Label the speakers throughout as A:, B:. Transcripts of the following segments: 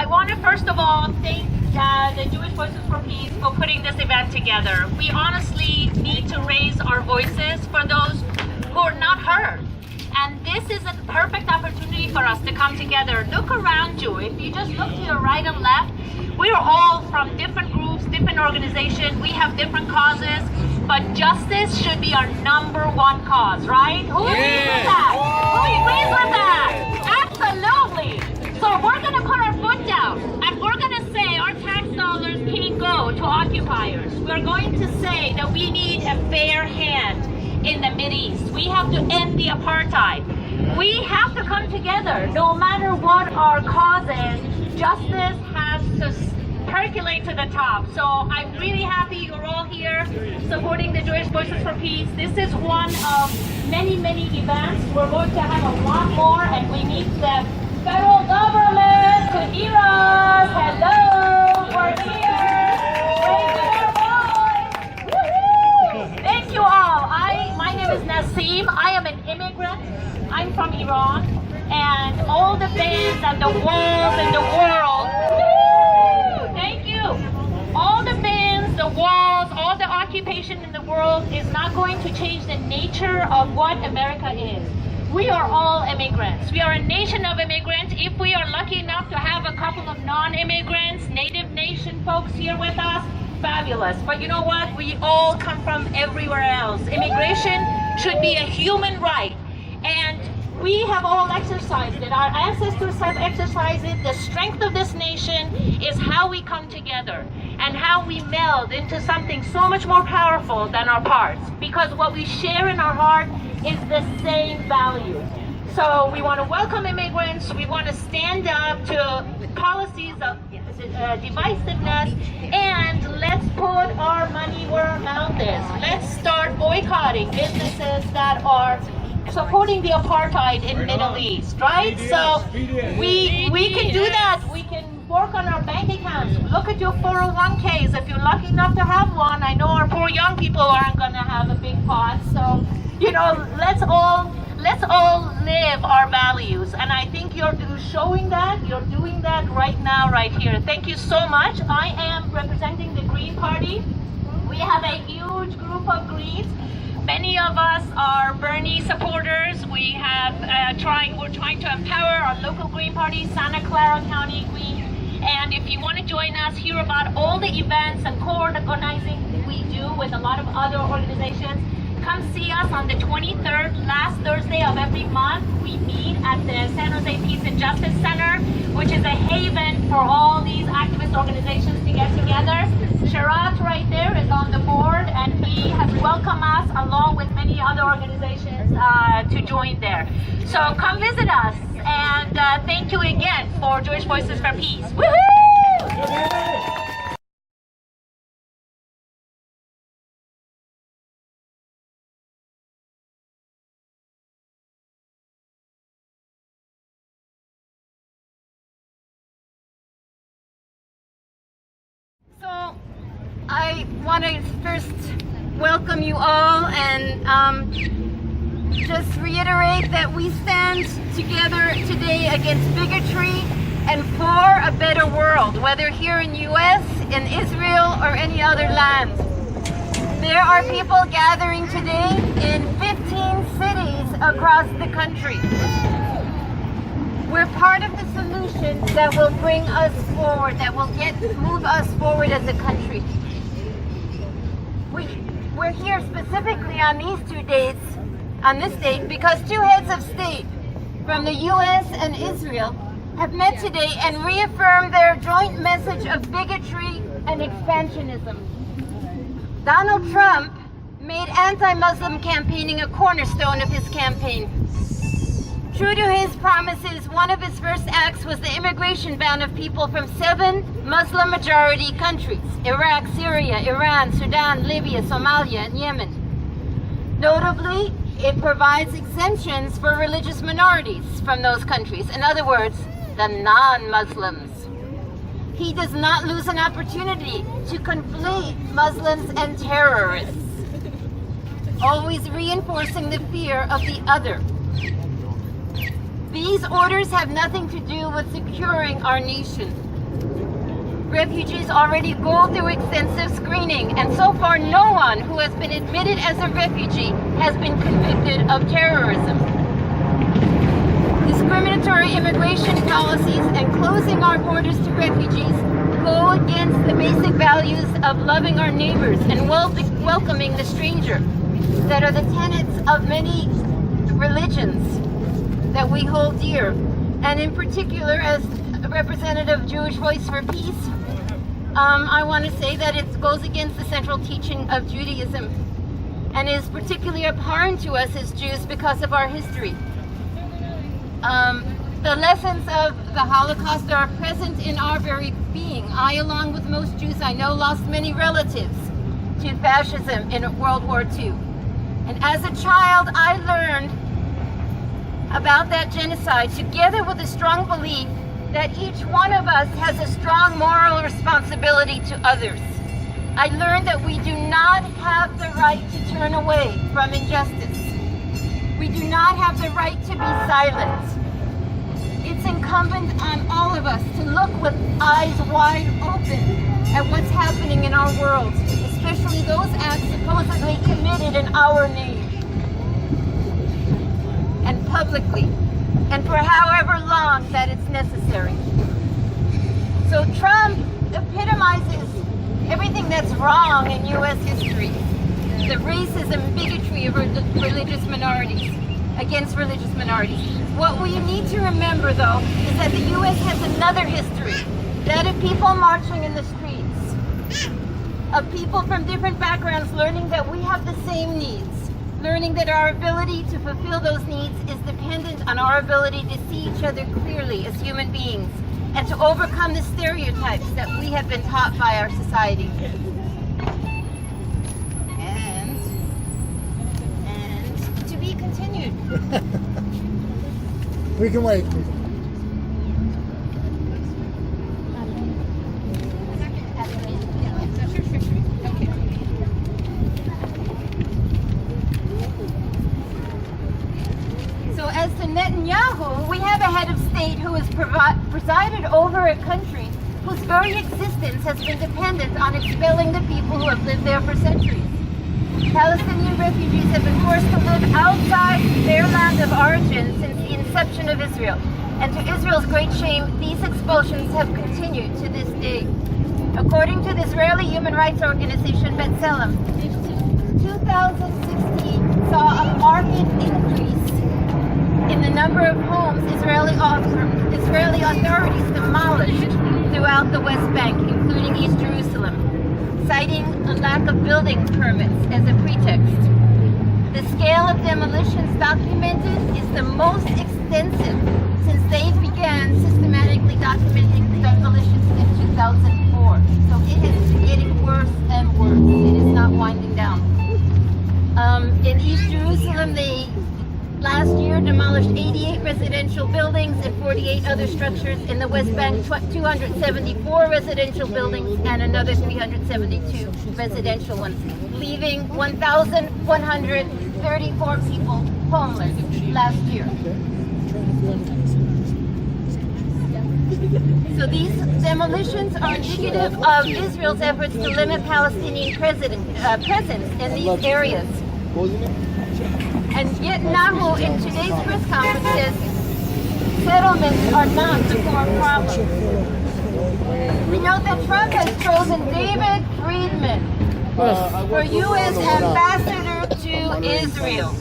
A: I want to first of all thank the Jewish Voices for Peace for putting this event together. We honestly need to raise our voices for those who are not heard. And this is a perfect opportunity for us to come together. Look around you. If you just look to your right and left, we are all from different groups, different organizations. We have different causes, but justice should be our number one cause, right? Who agrees with that? Who agrees with that? Absolutely. So we're going to put our foot down, and we're going to say our tax dollars can't go to occupiers. We're going to say that we need a fair hand in the Mideast. We have to end the apartheid. We have to come together. No matter what our cause is, justice has to percolate to the top. So I'm really happy you're all here supporting the Jewish Voices for Peace. This is one of many, many events. We're going to have a lot more, and we need the federal government to hear us. Hello, we're here. Raising our voice. Woo-hoo. Thank you all. My name is Nasim. I am an immigrant. I'm from Iran, and all the bands and the walls in the world. Woo! Thank you. All the bands, the walls, all the occupation in the world is not going to change the nature of what America is. We are all immigrants. We are a nation of immigrants. If we are lucky enough to have a couple of non-immigrants, Native Nation folks here with us, fabulous. But you know what? We all come from everywhere else. Immigration should be a human right. And we have all exercised it. Our ancestors have exercised it. The strength of this nation is how we come together and how we meld into something so much more powerful than our parts. Because what we share in our heart is the same value. So we want to welcome immigrants. We want to stand up to policies of divisiveness, and let's put our money where our mouth is. Let's start boycotting businesses that are supporting the apartheid in Middle East, right? So we can do that. We can work on our bank accounts. Look at your 401ks. If you're lucky enough to have one, I know our poor young people aren't going to have a big pot. So, you know, let's all live our values. And I think you're showing that. You're doing that right now, right here. Thank you so much. I am representing the Green Party. We have a huge group of Greens. Many of us are Bernie supporters. We're trying to empower our local Green Party, Santa Clara County Green. And if you want to join us, hear about all the events and co-organizing we do with a lot of other organizations, come see us on the 23rd, last Thursday of every month. We meet at the San Jose Peace and Justice Center, which is a haven for all these activist organizations to get together. Sharat right there is on the board, and he has welcomed us along with many other organizations to join there. So come visit us, and thank you again for Jewish Voices for Peace. Woohoo!
B: So I want to first welcome you all and just reiterate that we stand together today against bigotry and for a better world, whether here in US, in Israel, or any other land. There are people gathering today in 15 cities across the country. We're part of the solution that will bring us forward, that will move us forward as a country. We're here specifically on these two dates, on this date, because two heads of state from the US and Israel have met today and reaffirmed their joint message of bigotry and expansionism. Donald Trump made anti-Muslim campaigning a cornerstone of his campaign. True to his promises, one of his first acts was the immigration ban of people from 7 Muslim-majority countries: Iraq, Syria, Iran, Sudan, Libya, Somalia, and Yemen. Notably, it provides exemptions for religious minorities from those countries. In other words, the non-Muslims. He does not lose an opportunity to conflate Muslims and terrorists, always reinforcing the fear of the other. These orders have nothing to do with securing our nation. Refugees already go through extensive screening, and so far no one who has been admitted as a refugee has been convicted of terrorism. Discriminatory immigration policies and closing our borders to refugees go against the basic values of loving our neighbors and welcoming the stranger that are the tenets of many religions that we hold dear. And in particular, as a representative of Jewish Voice for Peace, I want to say that it goes against the central teaching of Judaism and is particularly abhorrent to us as Jews because of our history. The lessons of the Holocaust are present in our very being. I, along with most Jews I know, lost many relatives to fascism in World War II. And as a child, I learned about that genocide together with a strong belief that each one of us has a strong moral responsibility to others. I learned that we do not have the right to turn away from injustice. We do not have the right to be silent. It's incumbent on all of us to look with eyes wide open at what's happening in our world, especially those acts supposedly committed in our name and publicly, and for however long that it's necessary. So Trump epitomizes everything that's wrong in U.S. history. The racism, bigotry of religious minorities, against religious minorities. What we need to remember, though, is that the U.S. has another history, that of people marching in the streets, of people from different backgrounds learning that we have the same needs, learning that our ability to fulfill those needs is dependent on our ability to see each other clearly as human beings and to overcome the stereotypes that we have been taught by our society. And to be continued.
C: We can wait.
B: So as to Netanyahu, we have a head of state who has presided over a country whose very existence has been dependent on expelling the people who have lived there for centuries. Palestinian refugees have been forced to live outside their land of origin since the inception of Israel. And to Israel's great shame, these expulsions have continued to this day. According to the Israeli human rights organization B'Tselem, 2016 saw a marked increase in the number of homes Israeli authorities demolished throughout the West Bank, including East Jerusalem, citing a lack of building permits as a pretext. The scale of demolitions documented is the most extensive since they began systematically documenting demolitions in 2004. So it is getting worse and worse. It is not winding down. In East Jerusalem, they last year demolished 88 residential buildings and 48 other structures. In the West Bank, 274 residential buildings and another 372 residential ones, leaving 1,134 people homeless last year. So these demolitions are indicative of Israel's efforts to limit Palestinian presence in these areas. And Netanyahu in today's press conference says settlements are not the core problem. We note that Trump has chosen David Friedman for U.S. ambassador to Israel.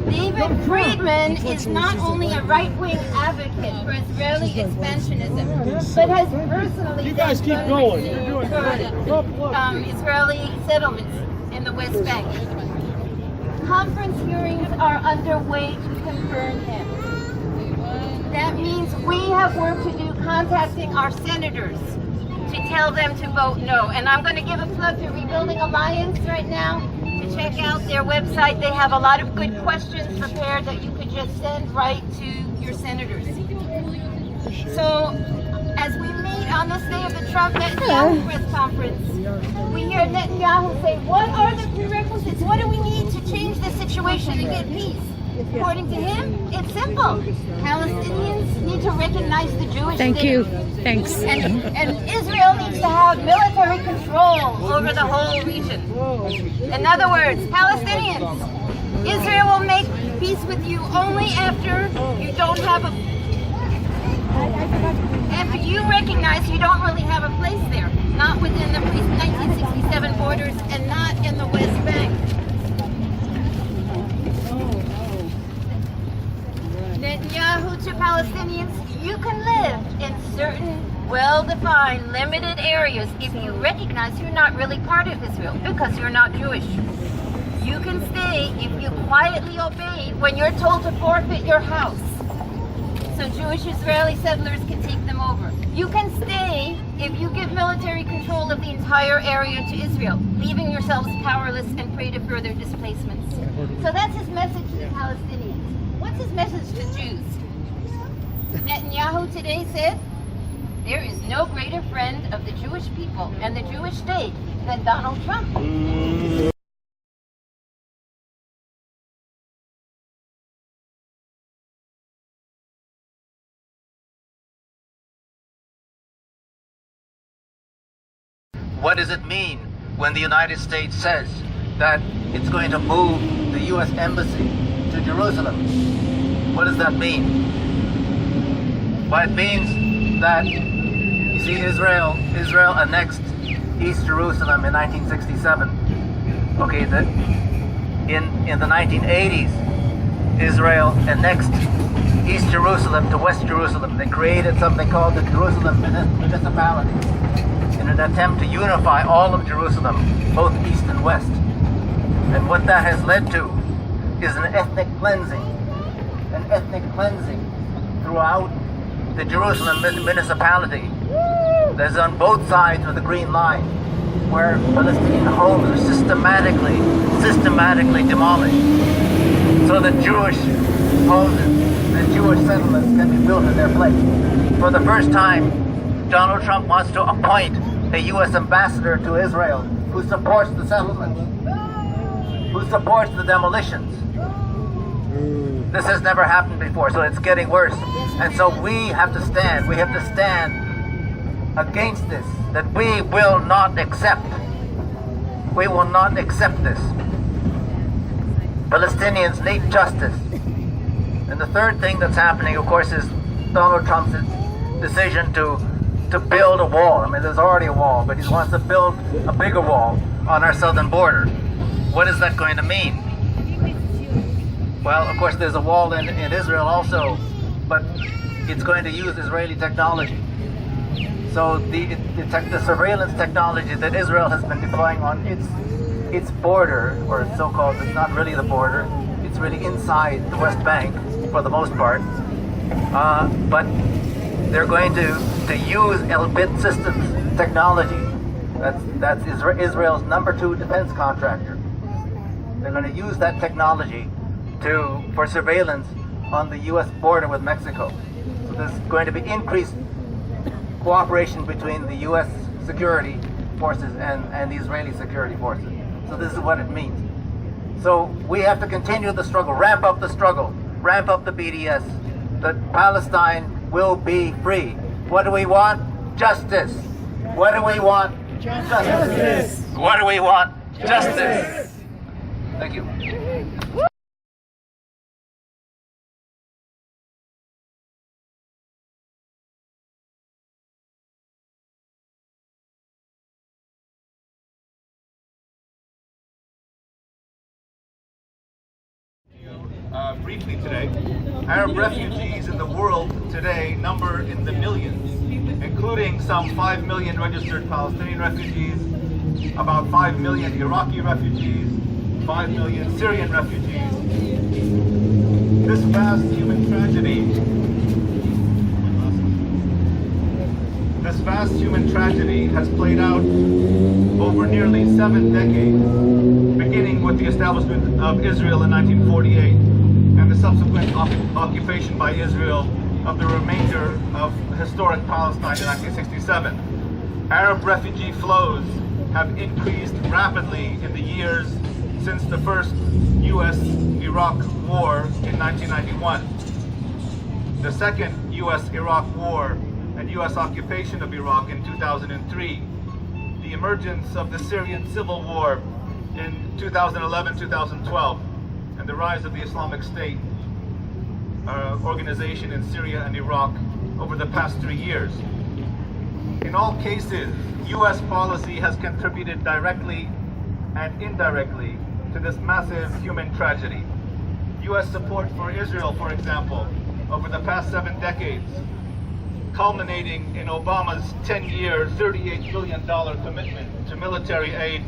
B: David Friedman is not only a right-wing advocate for Israeli expansionism, but has personally Israeli settlements in the West Bank. Conference hearings are underway to confirm him. That means we have work to do contacting our senators to tell them to vote no. And I'm going to give a plug to Rebuilding Alliance right now to check out their website. They have a lot of good questions prepared that you could just send right to your senators. So as we meet on this day of the Trump-Netanyahu press conference, we hear Netanyahu say, what are the prerequisites? What do we need to change the situation and get peace? According to him, it's simple. Palestinians need to recognize the Jewish
C: Thank
B: state.
C: you. Thanks.
B: And Israel needs to have military control over the whole region. In other words, Palestinians, Israel will make peace with you only after you don't have after you recognize you don't really have a place there, not within the pre-1967 borders and not in the West Bank. Netanyahu to Palestinians, you can live in certain well-defined, limited areas if you recognize you're not really part of Israel because you're not Jewish. You can stay if you quietly obey when you're told to forfeit your house, so Jewish Israeli settlers can take them over. You can stay if you give military control of the entire area to Israel, leaving yourselves powerless and prey to further displacements. So that's his message to the Palestinians. What's his message to Jews? Netanyahu today said, there is no greater friend of the Jewish people and the Jewish state than Donald Trump.
D: What does it mean when the United States says that it's going to move the U.S. Embassy to Jerusalem? What does that mean? Well, it means that, you see, Israel annexed East Jerusalem in 1967. Okay, in the 1980s, Israel annexed East Jerusalem to West Jerusalem. They created something called the Jerusalem Municipality in an attempt to unify all of Jerusalem, both east and west. And what that has led to is an ethnic cleansing throughout the Jerusalem municipality. That's on both sides of the Green Line, where Palestinian homes are systematically demolished, so that Jewish homes and Jewish settlements can be built in their place. For the first time, Donald Trump wants to appoint a U.S. ambassador to Israel who supports the settlements, who supports the demolitions. This has never happened before, so it's getting worse. And so we have to stand against this, that we will not accept. We will not accept this. Palestinians need justice. And the third thing that's happening, of course, is Donald Trump's decision to build a wall. I mean, there's already a wall, but he wants to build a bigger wall on our southern border. What is that going to mean? Well, of course, there's a wall in Israel also, but it's going to use Israeli technology. So the surveillance technology that Israel has been deploying on its border, or its so-called, it's not really the border, it's really inside the West Bank for the most part, but they're going to use Elbit Systems technology. That's Israel's #2 defense contractor. They're going to use that technology for surveillance on the U.S. border with Mexico. So there's going to be increased cooperation between the U.S. security forces and the Israeli security forces. So this is what it means. So we have to continue the struggle, ramp up the BDS, that Palestine will be free. What do we want? Justice. What do we want? Justice. What do we want? Justice. Thank you.
E: Briefly today, Arab refugees in the world today number in the millions, including some 5 million registered Palestinian refugees, about 5 million Iraqi refugees, 5 million Syrian refugees. This vast human tragedy has played out over nearly 7 decades, beginning with the establishment of Israel in 1948 and the subsequent occupation by Israel of the remainder of historic Palestine in 1967. Arab refugee flows have increased rapidly in the years since the first U.S.-Iraq War in 1991, the second U.S.-Iraq War and U.S. occupation of Iraq in 2003, the emergence of the Syrian civil war in 2011-2012, and the rise of the Islamic State organization in Syria and Iraq over the past 3 years. In all cases, U.S. policy has contributed directly and indirectly to this massive human tragedy. U.S. support for Israel, for example, over the past 7 decades, culminating in Obama's 10-year, $38 billion commitment to military aid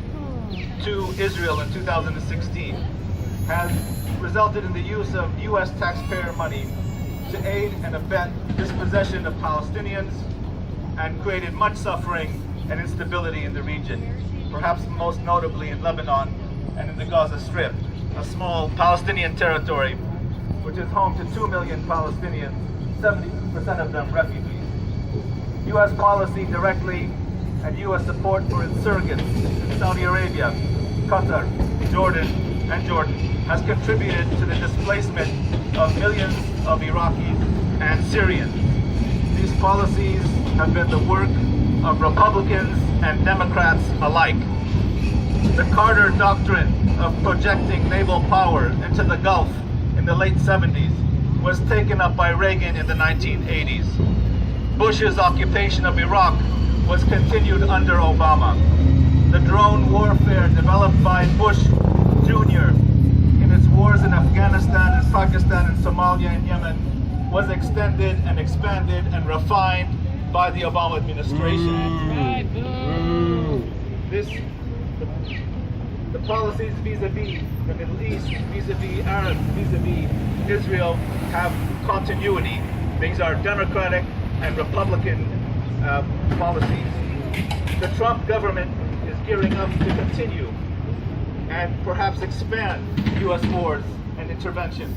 E: to Israel in 2016, has resulted in the use of U.S. taxpayer money to aid and abet dispossession of Palestinians and created much suffering and instability in the region, perhaps most notably in Lebanon and in the Gaza Strip, a small Palestinian territory which is home to 2 million Palestinians, 70% of them refugees. U.S. policy directly and U.S. support for insurgents in Saudi Arabia, Qatar, Jordan has contributed to the displacement of millions of Iraqis and Syrians. These policies have been the work of Republicans and Democrats alike. The Carter doctrine of projecting naval power into the Gulf in the late 70s was taken up by Reagan in the 1980s. Bush's occupation of Iraq was continued under Obama. The drone warfare developed by Bush Jr. in its wars in Afghanistan and Pakistan and Somalia and Yemen was extended and expanded and refined by the Obama administration. The policies vis-a-vis the Middle East, vis-a-vis Arabs, vis-a-vis Israel have continuity. These are Democratic and Republican policies. The Trump government is gearing up to continue and perhaps expand U.S. wars and interventions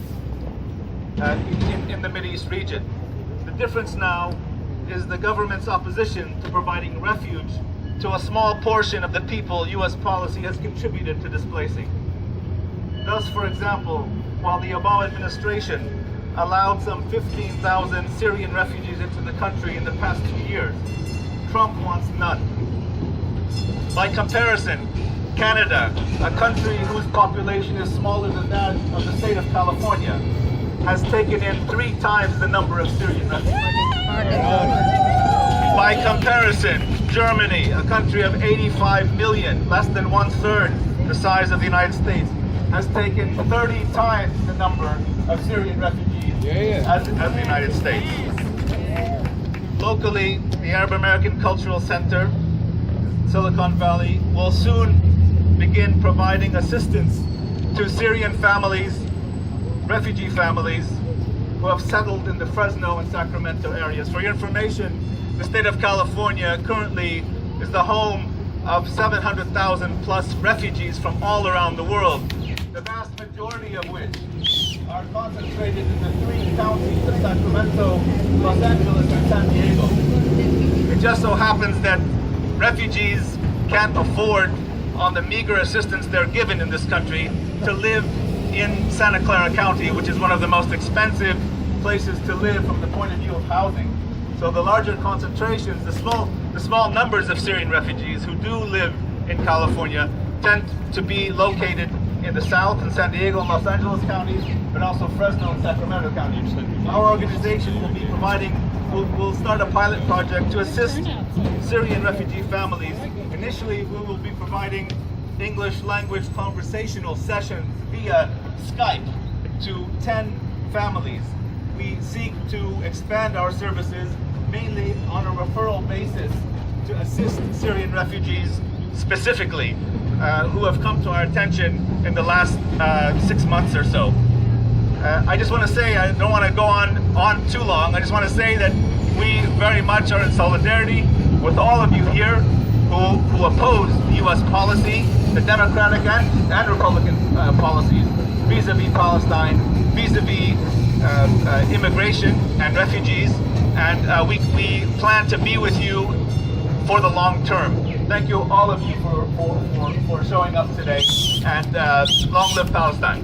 E: in the Mideast region. The difference now is the government's opposition to providing refuge to a small portion of the people U.S. policy has contributed to displacing. Thus, for example, while the Obama administration allowed some 15,000 Syrian refugees into the country in the past 2 years, Trump wants none. By comparison, Canada, a country whose population is smaller than that of the state of California, has taken in 3 times the number of Syrian refugees. By comparison, Germany, a country of 85 million, less than 1/3 the size of the United States, has taken 30 times the number of Syrian refugees as the United States. Locally, the Arab American Cultural Center, Silicon Valley, will soon begin providing assistance to Syrian families, refugee families, who have settled in the Fresno and Sacramento areas. For your information, the state of California currently is the home of 700,000 plus refugees from all around the world, the vast majority of which are concentrated in the 3 counties of Sacramento, Los Angeles, and San Diego. It just so happens that refugees can't afford, on the meager assistance they're given in this country, to live in Santa Clara County, which is one of the most expensive places to live from the point of view of housing. So the larger concentrations, the small numbers of Syrian refugees who do live in California tend to be located in the south, in San Diego and Los Angeles counties, but also Fresno and Sacramento counties. Our organization will be we'll start a pilot project to assist Syrian refugee families. Initially, we will be providing English language conversational sessions via Skype to 10 families. We seek to expand our services mainly on a referral basis to assist Syrian refugees specifically who have come to our attention in the last 6 months or so. I just want to say, I don't want to go on too long. I just want to say that we very much are in solidarity with all of you here who oppose U.S. policy, the Democratic and Republican policies vis-a-vis Palestine, vis-a-vis immigration and refugees, and we plan to be with you for the long term. Thank you, all of you, for showing up today, and long live Palestine.